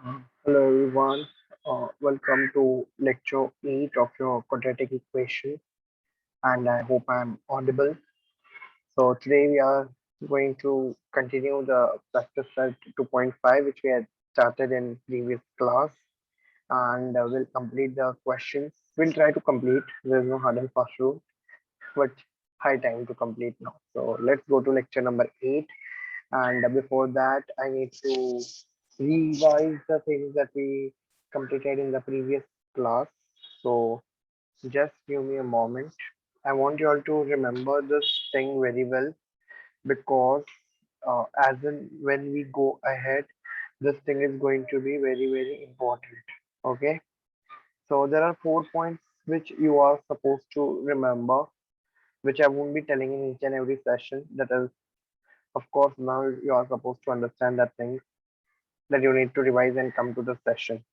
Hello everyone, welcome to lecture 8 of your quadratic equation, and I hope I'm audible. So today we are going to continue the practice set 2.5 which we had started in previous class, and we'll complete the questions. We'll try to complete, there's no hard and fast rule, but high time to complete now. So let's go to lecture number 8, and before that I need to revise the things that we completed in the previous class. So just give me a moment. I want you all to remember this thing very well, because as in when we go ahead, this thing is going to be very, very important. Okay, so there are 4 points which you are supposed to remember, which I won't be telling in each and every session. That is, of course, now you are supposed to understand that thing, that you need to revise and come to the session.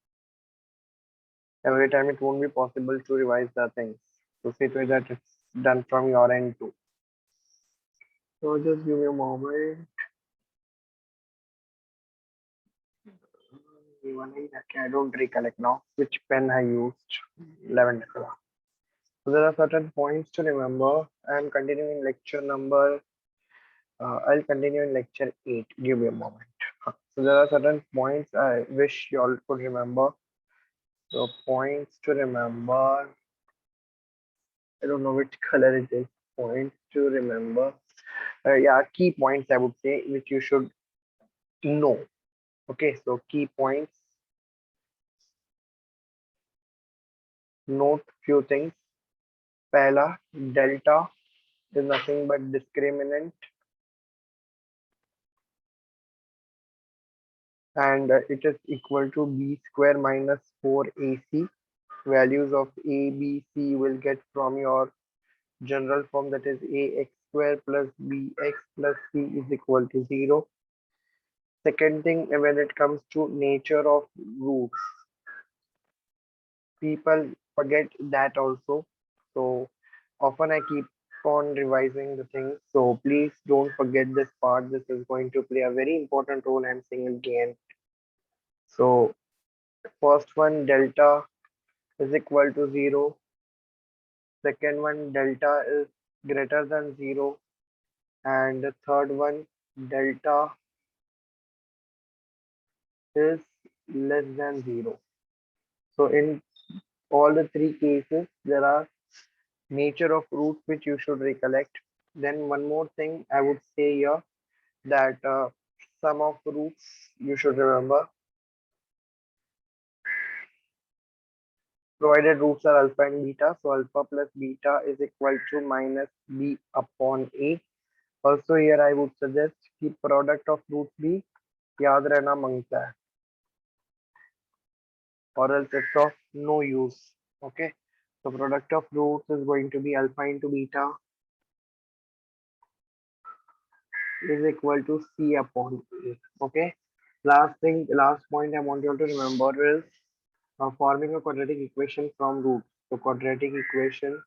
Every time it won't be possible to revise the things. So see to it that it's done from your end too. So just give me a moment. Even I don't recollect now which pen I used. Lavender color. So there are certain points to remember. I'm continuing lecture number. I'll continue in lecture 8. Give me a moment. So there are certain points I wish you all could remember. So points to remember. I don't know which color it is. Points to remember. Yeah, key points I would say which you should know. Okay, so key points. Note few things. Pehla, delta is nothing but discriminant, and it is equal to b square minus 4ac. Values of a, b, c will get from your general form, that is ax square plus bx plus c is equal to 0. Second thing, when it comes to nature of roots, people forget that also. So often I keep on revising the things. So please don't forget this part. This is going to play a very important role. I'm saying again. So first one, delta is equal to 0. Second one, delta is greater than 0. And the third one, delta is less than 0. So in all the three cases, there are nature of roots which you should recollect. Then one more thing I would say here, that sum of roots you should remember, provided roots are alpha and beta. So alpha plus beta is equal to minus b upon a. Also here I would suggest कि product of roots भी याद रहना मांगता है, or else it's of no use. Okay, so product of roots is going to be alpha into beta is equal to c upon a. Okay, last thing, last point I want you all to remember is forming a quadratic equation from roots. So quadratic equation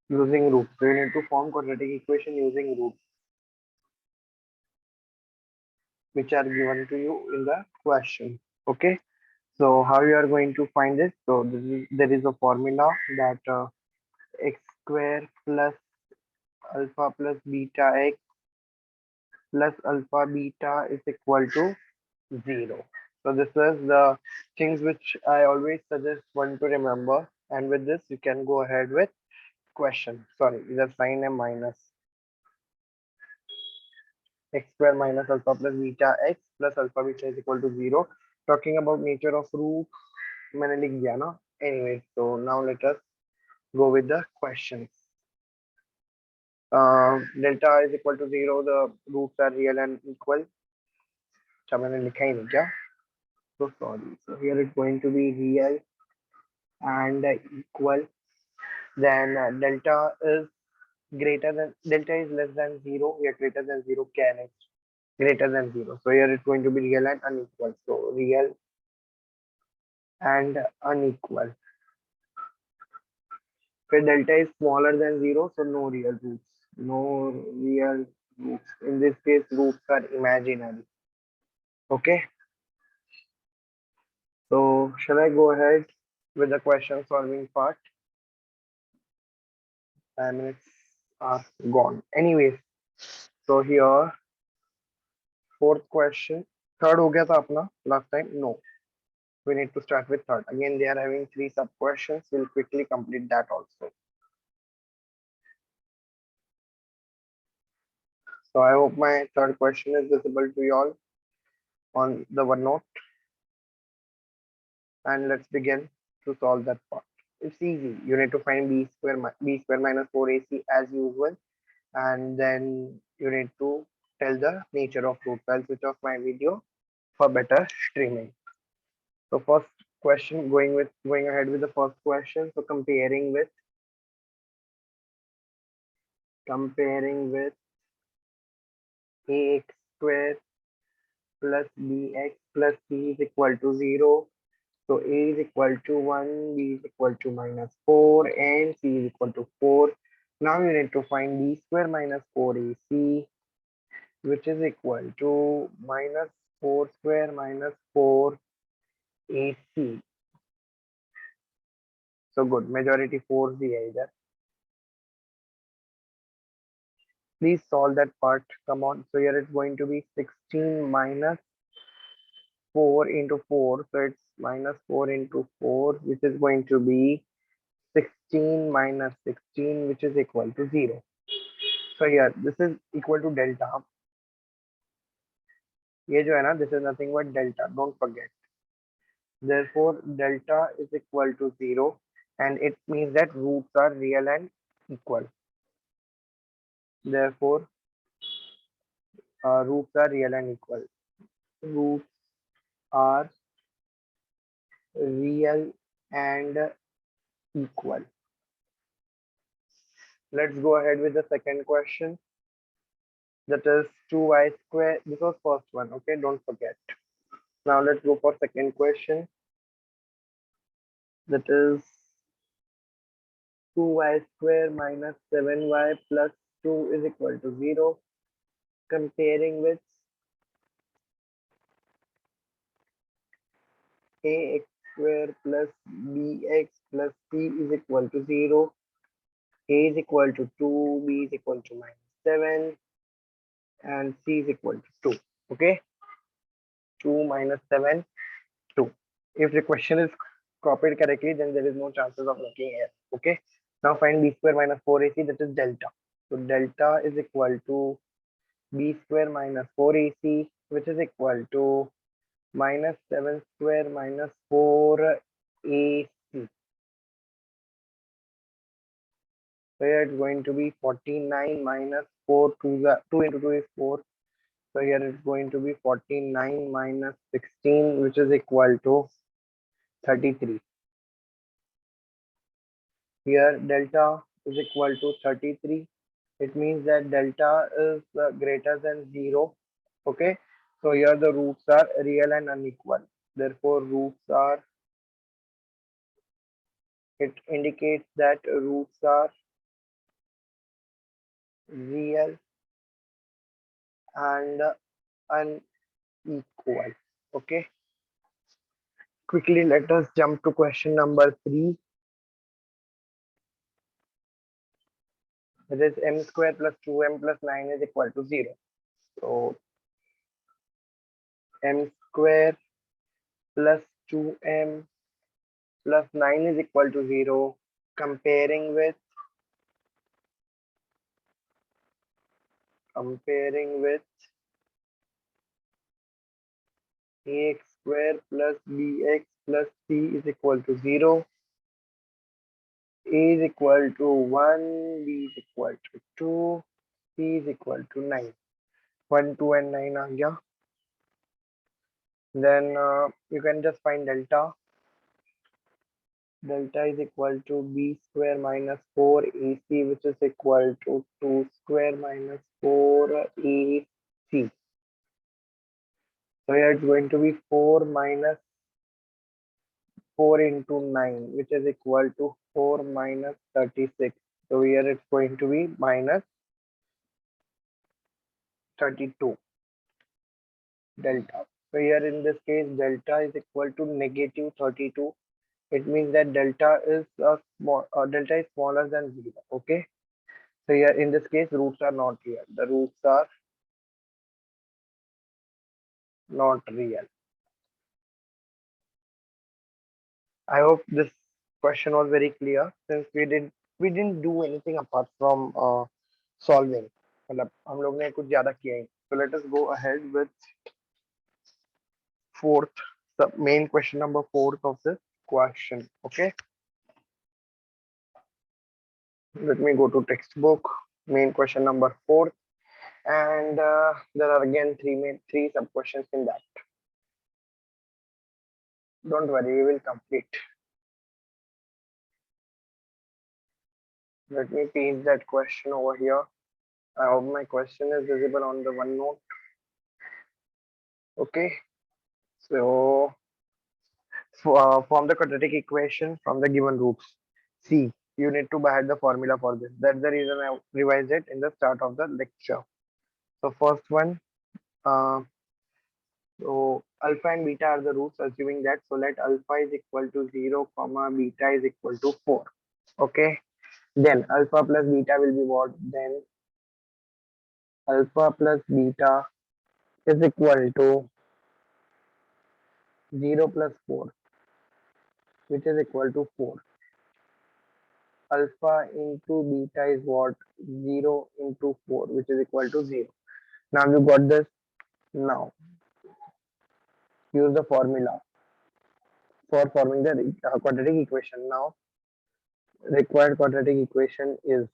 using roots. So you need to form quadratic equation using roots, which are given to you in the question. Okay, so how you are going to find this? So there is a formula that x square plus alpha plus beta x plus alpha beta is equal to 0. So this is the things which I always suggest one to remember. And with this, you can go ahead with question. Sorry, either sign a minus. X square minus alpha plus beta x plus alpha beta is equal to 0. Talking about nature of root, मैंने लिख दिया ना. Anyway, so now let us go with the questions. Delta is equal to 0. The roots are real and equal. अच्छा मैंने लिखा ही नहीं क्या? So sorry. So here it's going to be real and equal. Then delta is less than 0. Here greater than 0 can it greater than 0. So here it's going to be real and unequal. So real and unequal. Where delta is smaller than 0, so no real roots. No real roots. In this case, are imaginary. Okay, so shall I go ahead with the question solving part? 5 minutes are gone. Anyways, so here fourth question. Third हो गया था अपना last time? No. We need to start with third. Again, they are having three sub questions. We'll quickly complete that also. So I hope my third question is visible to you all on the OneNote. And let's begin to solve that part. It's easy. You need to find b square minus 4ac as usual, and then you need to tell the nature of root. I'll switch off my video for better streaming. So first question, going ahead with the first question. So comparing with ax square plus bx plus c is equal to 0. So a is equal to 1, b is equal to minus 4, and c is equal to 4. Now you need to find b square minus 4ac, which is equal to minus 4 square minus 4ac. So good, majority 4 दिया है इधर. Please solve that part. Come on. So here it's going to be 16 minus 4 into 4. So it's minus 4 into 4, which is going to be 16 minus 16, which is equal to 0. So here this is equal to delta. ये जो है ना, this is nothing but delta. Don't forget. Therefore, delta is equal to 0, and it means that roots are real and equal. Therefore, roots are real and equal. Roots are real and equal. Let's go ahead with the second question. That is 2y square. This was first one. Okay, don't forget. Now let's go for second question. That is 2y square minus 7y plus 2 is equal to 0. Comparing with ax square plus bx plus c is equal to 0. A is equal to 2, b is equal to minus 7, and c is equal to 2. Okay, 2 minus 7, 2. If the question is copied correctly, then there is no chances of making error. Okay, now find b square minus 4ac, that is delta. So delta is equal to b square minus 4ac, which is equal to minus 7 square minus 4ac. So here it's going to be 49 minus 4, 2 into 2 is 4. So here it's going to be 49 minus 16, which is equal to 33. Here delta is equal to 33. It means that delta is greater than 0. Okay, so here the roots are real and unequal. Therefore, it indicates that roots are real and unequal. Okay, quickly let us jump to question number 3. It is m square plus 2m plus 9 is equal to 0. So m square plus 2m plus 9 is equal to 0. Comparing with ax square plus bx plus c is equal to 0. A is equal to 1, b is equal to 2, c is equal to 9. 1, 2 and 9 आ गया. Then you can just find delta. Delta is equal to b square minus 4ac, which is equal to 2 square minus 4ac. So here it's going to be 4 minus 4 into 9, which is equal to 4 minus 36. So here it's going to be minus 32. delta. So here in this case, delta is equal to negative 32. It means that delta is delta is smaller than 0. Okay. So here in this case, roots are not here. The roots are not real. I hope this question was very clear since we didn't do anything apart from solving. मतलब हम लोग ने कुछ ज्यादा किया ही. So let us go ahead with fourth, the main question number fourth of this question. Okay, let me go to textbook. Main question number fourth, and there are again three sub questions in that. Don't worry, we will complete. Let me paste that question over here. I hope my question is visible on the OneNote. Okay, so form the quadratic equation from the given roots. See, you need to by the formula for this. That's the reason I revised it in the start of the lecture. So first one, uh, so alpha and beta are the roots, assuming that. So let alpha is equal to 0, comma beta is equal to 4. Okay. Then alpha plus beta will be what? Then alpha plus beta is equal to 0 plus 4, which is equal to 4. Alpha into beta is what? 0 into 4, which is equal to 0. Now you got this. Now use the formula for forming the quadratic equation. Now required quadratic equation is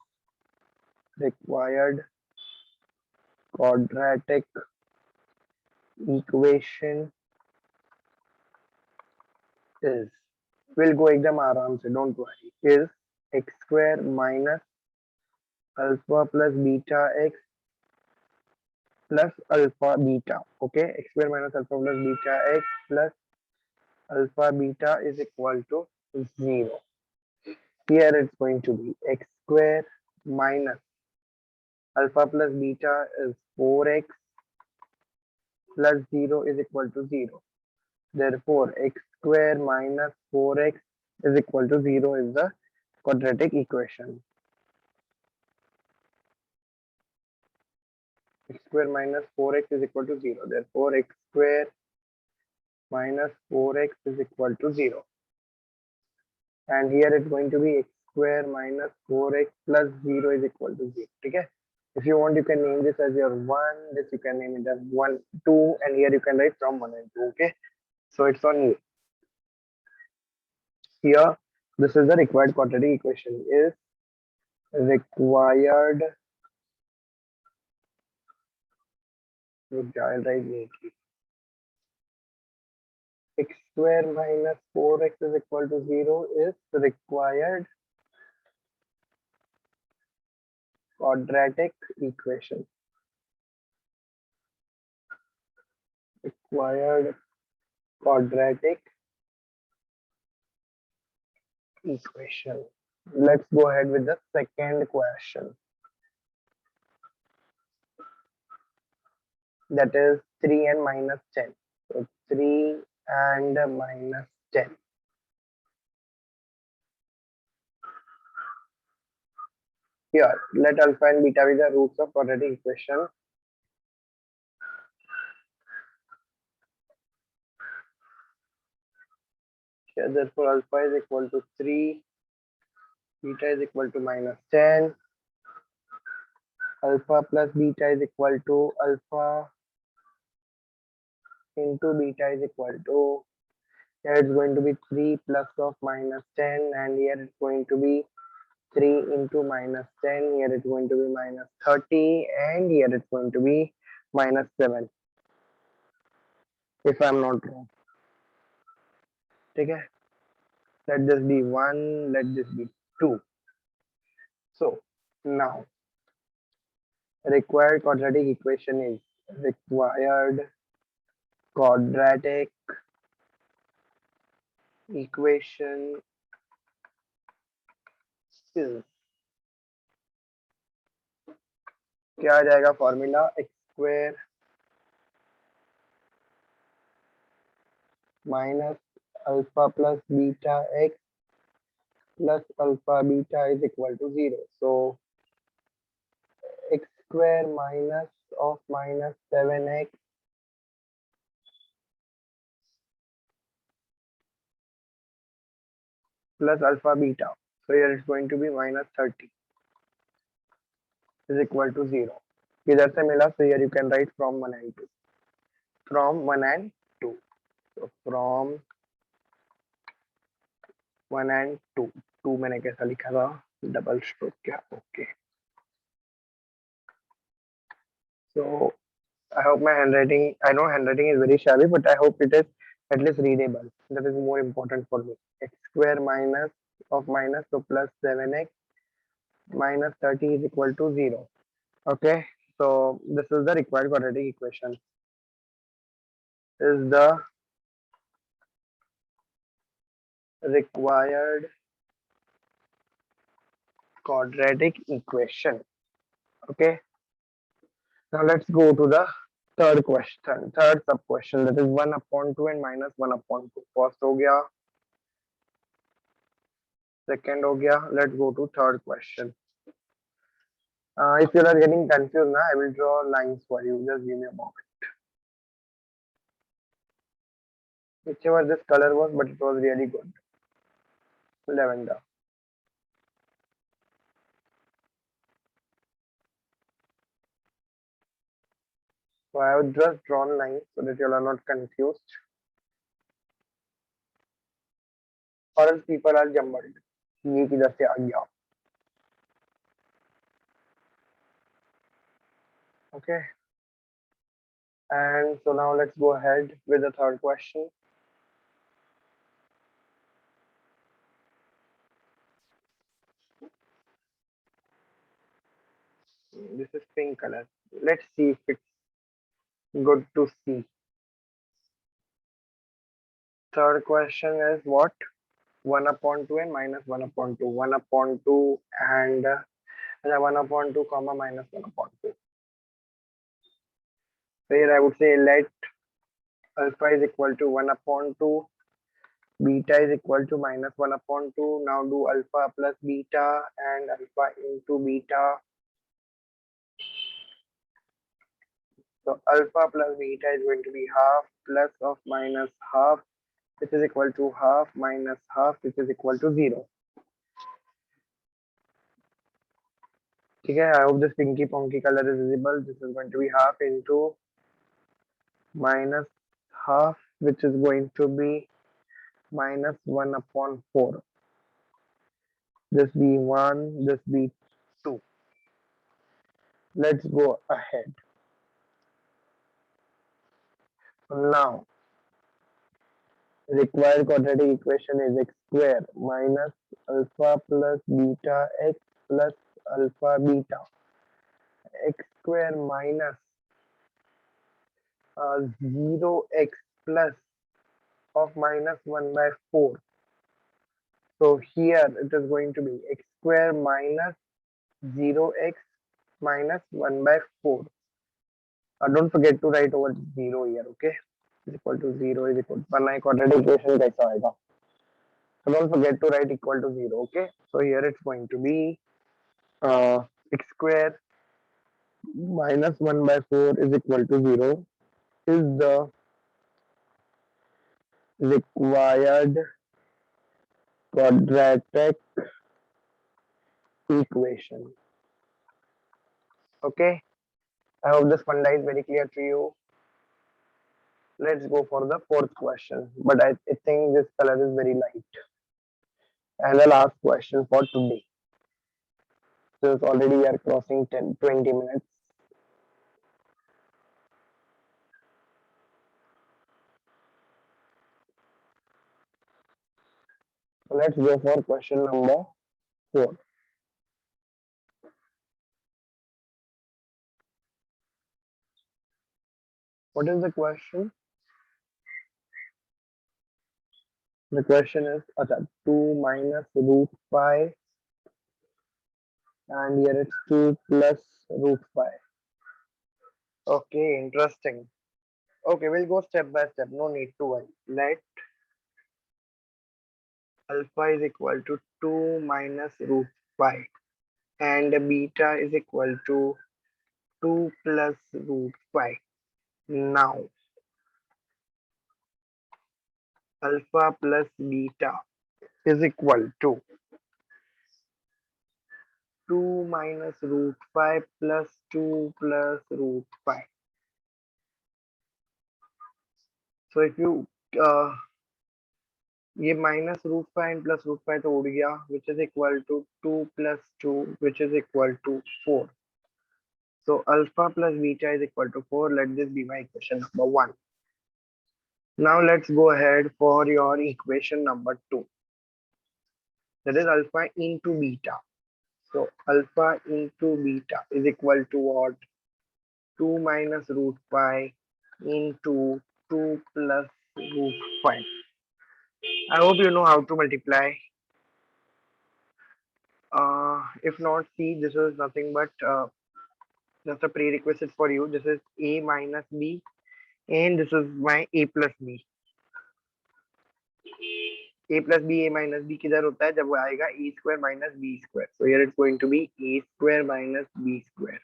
required quadratic equation is, we'll go एकदम आराम से, don't worry, is x square minus alpha plus beta x plus alpha beta. Okay, x square minus alpha plus beta x plus alpha beta is equal to 0. Here it's going to be x square minus alpha plus beta is 4x plus 0 is equal to 0. Therefore, x square minus 4x is equal to 0 is the quadratic equation. X square minus 4x is equal to 0. Therefore, x square minus 4x is equal to 0. And here it's going to be x square minus 4x plus 0 is equal to 0. Okay? If you want, you can name this as your 1, this you can name it as 1, 2, and here you can write from 1 and 2. Okay? So it's on you. Here, this is the required quadratic equation. Is required, I'll write neatly. X square minus 4x is equal to 0 is required quadratic equation. Required quadratic equation. Let's go ahead with the second question. That is 3 and minus 10. So 3 and minus 10. Here, let alpha and beta be the roots of quadratic equation. Here, therefore, alpha is equal to 3, beta is equal to minus 10, alpha plus beta is equal to alpha into beta is equal to, here it's going to be 3 plus of minus 10, and here it's going to be 3 into minus 10, here it's going to be minus 30, and here it's going to be minus 7, if I'm not wrong. Okay, let this be 1, let this be 2. So now required quadratic equation is required quadratic equation is, क्या आ जाएगा formula? x square minus alpha plus beta x plus alpha beta is equal to 0. So x square minus of minus 7x plus alpha beta. So here it's going to be minus 30 is equal to 0. इधर से मिला, so here you can write from 1 and 2. From 1 and 2. So from 1 and 2. 2 मैंने कैसा लिखा था? Double stroke क्या? Okay. So I hope my handwriting, I know handwriting is very shabby, but I hope it is at least readable. That is more important for me. X square minus of minus, so plus 7x minus 30 is equal to 0. Okay, so this is the required quadratic equation. Is the required quadratic equation. Okay, now let's go to the third question, third sub question, that is 1 upon 2 and minus 1 upon 2. First हो गया, second हो गया. Let's go to third question. If you are getting confused now, I will draw lines for you. Just give me a moment. Whichever this color was, but it was really good. Lavender. So I have just drawn lines so that you are not confused. Or else people are jumbled. ये किधर से आ गया? Okay. And so now let's go ahead with the third question. This is pink color. Let's see if it's good to see. Third question is what? 1 upon 2 and minus 1 upon 2. 1 upon 2 and 1 upon 2 comma minus 1 upon 2. So here I would say let alpha is equal to 1 upon 2, beta is equal to minus 1 upon 2. Now do alpha plus beta and alpha into beta. So alpha plus beta is going to be half plus of minus half, which is equal to half minus half, which is equal to 0. Okay, I hope this pinky ponky color is visible. This is going to be half into minus half, which is going to be minus 1 upon 4. This be 1, this be 2. Let's go ahead. Now, required quadratic equation is x square minus alpha plus beta x plus alpha beta. X square minus 0x plus of minus 1 by 4. So here it is going to be x square minus 0x minus 1 by 4. Don't forget to write over 0 here, okay? Is equal to 0 is equal to, वरना quadratic equation कैसा आएगा? So don't forget to write equal to 0, okay? So here it's going to be x square minus 1 by 4 is equal to 0 is the required quadratic equation. Okay, I hope this funda is very clear to you. Let's go for the fourth question, but I think this color is very light. And the last question for today. So it's already we are crossing 20 minutes. So let's go for question number 4. What is the question? The question is 2 minus root 5 and here it's 2 plus root 5. Okay, interesting. Okay, we'll go step by step. No need to worry. Let alpha is equal to 2 minus root 5 and beta is equal to 2 plus root 5. Now, alpha plus beta is equal to 2 minus root 5 plus 2 plus root 5. So if you ये minus root five and plus root five तो उड़ गया which is equal to 2 plus 2 which is equal to 4. So alpha plus beta is equal to 4. Let this be my equation number 1. Now let's go ahead for your equation number 2. That is alpha into beta. So alpha into beta is equal to what? 2 minus root 5 into 2 plus root 5. I hope you know how to multiply. If not, see, this is nothing but just a prerequisite for you. This is a minus b and this is my a plus b. A plus b, a minus b किधर होता है जब वो आएगा a square minus b square. So here it's going to be a square minus b square.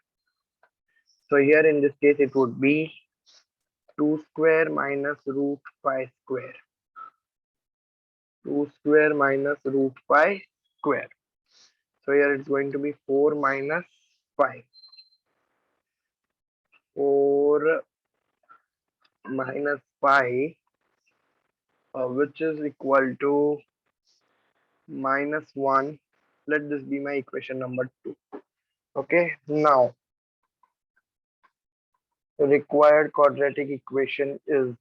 So here in this case it would be 2 square minus root 5 square. 2 square minus root 5 square. So here it's going to be 4 minus 5. 4 minus 5 which is equal to minus 1. Let this be my equation number 2. Okay, now the required quadratic equation is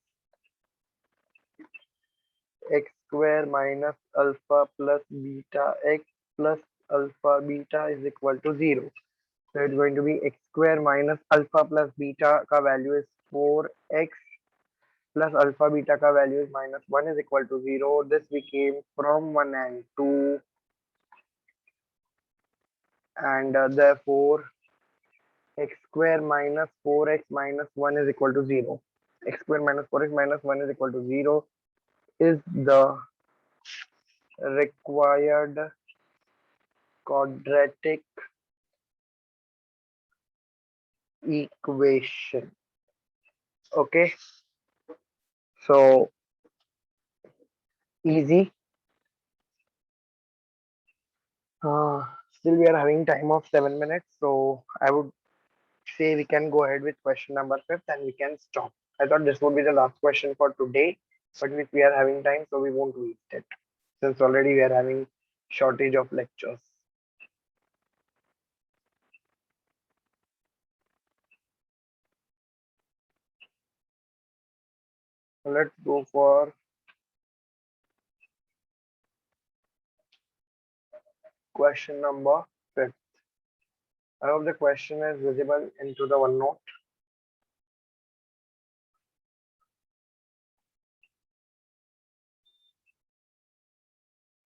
x square minus alpha plus beta x plus alpha beta is equal to 0. So it's going to be x square minus alpha plus beta ka value is 4x plus alpha beta ka value is minus 1 is equal to 0. This became from 1 and 2 and therefore x square minus 4x minus 1 is equal to 0. X square minus 4x minus 1 is equal to 0 is the required quadratic equation. Okay, so easy. Still we are having time of 7 minutes, so I would say we can go ahead with question number 5 and we can stop. I thought this would be the last question for today, but if we are having time, so we won't waste it since already we are having shortage of lectures. So let's go for question number 5. I hope the question is visible into the OneNote.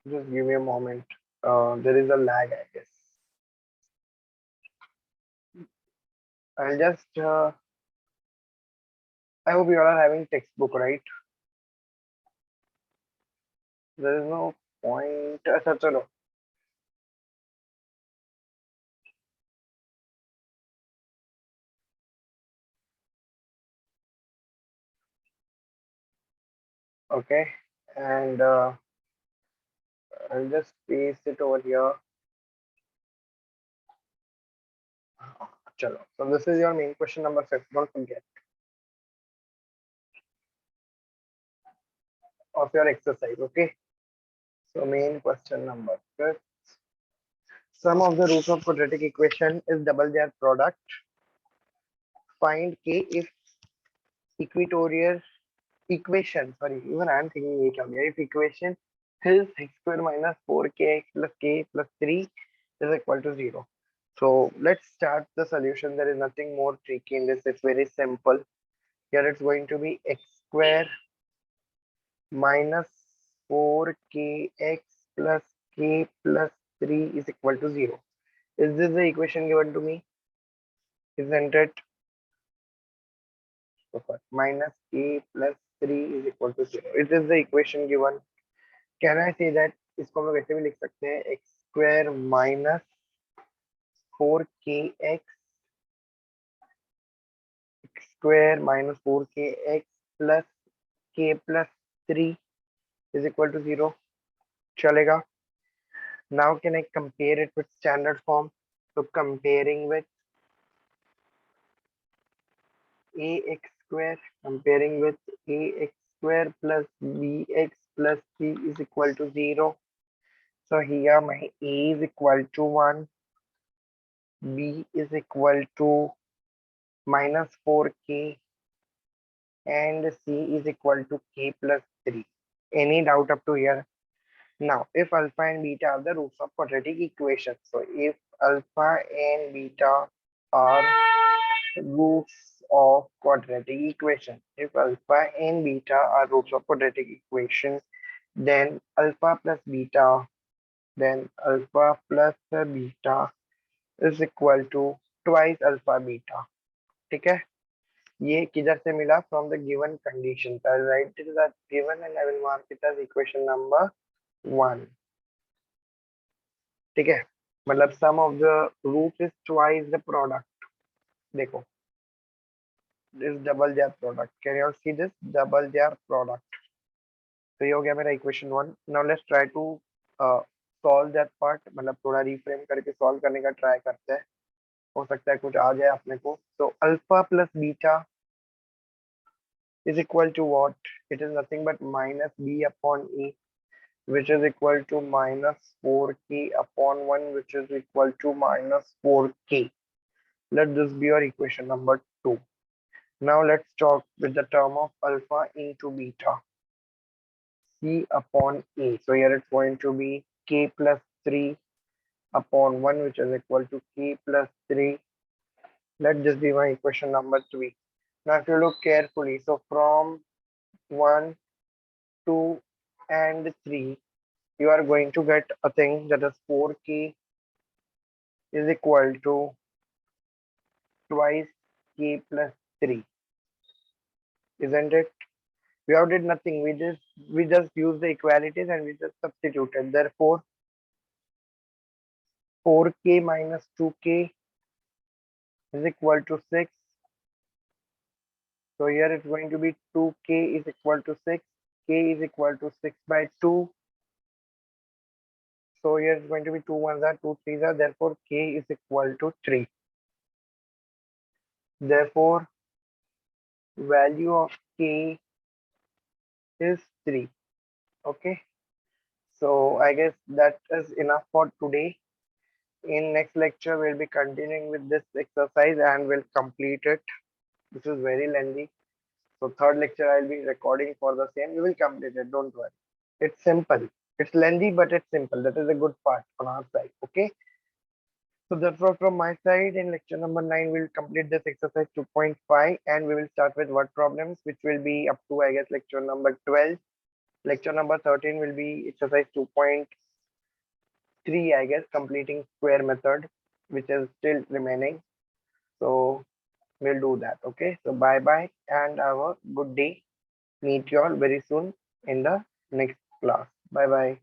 Just give me a moment. There is a lag, I guess. I'll just. I hope you all are having textbook, right? There is no point. अच्छा चलो. Okay, and I'll just paste it over here. Chalo. So this is your main question number 5. Don't forget of your exercise. Okay. So main question number 5. Sum of the roots of quadratic equation is double their product. Find k if equatorial equation. Sorry, even I am thinking ये क्या हो गया? If equation is x square minus 4kx plus k plus 3 is equal to 0. So let's start the solution. There is nothing more tricky in this. It's very simple. Here it's going to be x square minus 4kx plus k plus 3 is equal to 0. Is this the equation given to me? Isn't it? So first, minus k plus 3 is equal to 0. It is the equation given. Can I say that इसको हम लोग ऐसे भी लिख सकते हैं x square minus 4kx square minus 4kx plus k plus 3 is equal to 0. चलेगा. Now can I compare it with standard form? So comparing with comparing with ax square plus bx plus c is equal to 0. So here my a is equal to 1, b is equal to minus 4k, and c is equal to k plus 3. Any doubt up to here? Now, if alpha and beta are the roots of quadratic equations, so if alpha and beta are roots of quadratic equation, if alpha and beta are roots of quadratic equation, then alpha plus beta, is equal to twice alpha beta. ठीक है, ये किधर से मिला? From the given conditions. I'll write it as given and I will mark it as equation number 1. ठीक है, मतलब sum of the roots is twice the product. देखो, this double their product. Can you all see this? Double their product. तो ये हो गया मेरा equation 1. Now let's try to solve that part. मतलब थोड़ा reframe करके solve करने का try करते हैं. हो सकता है कुछ आ जाए अपने को. So alpha plus beta is equal to what? It is nothing but minus b upon e, which is equal to minus 4k upon 1, which is equal to minus 4k. Let this be your equation number 2. Now let's talk with the term of alpha into beta. C upon A. So here it's going to be k plus 3 upon 1, which is equal to k plus 3. Let this be my equation number 3. Now if you look carefully, so from 1, 2 and 3, you are going to get a thing that is 4k is equal to twice k plus 3. Isn't it? We have did nothing. We just used the equalities and we just substituted. Therefore, 4k minus 2k is equal to 6. So here it's going to be 2k is equal to 6. K is equal to 6 by 2. So here it's going to be 2 ones are 2 threes are. Therefore, k is equal to 3. Therefore, value of k is 3. Okay. So I guess that is enough for today. In next lecture, we'll be continuing with this exercise and we'll complete it. This is very lengthy. So third lecture, I'll be recording for the same. We will complete it. Don't worry. It's simple. It's lengthy, but it's simple. That is a good part on our side. Okay. So that's all from my side. In lecture number 9, we'll complete this exercise 2.5 and we will start with word problems, which will be up to, I guess, lecture number 12. Lecture number 13 will be exercise 2.3, I guess, completing square method, which is still remaining. So we'll do that. Okay. So bye bye and have a good day. Meet you all very soon in the next class. Bye bye.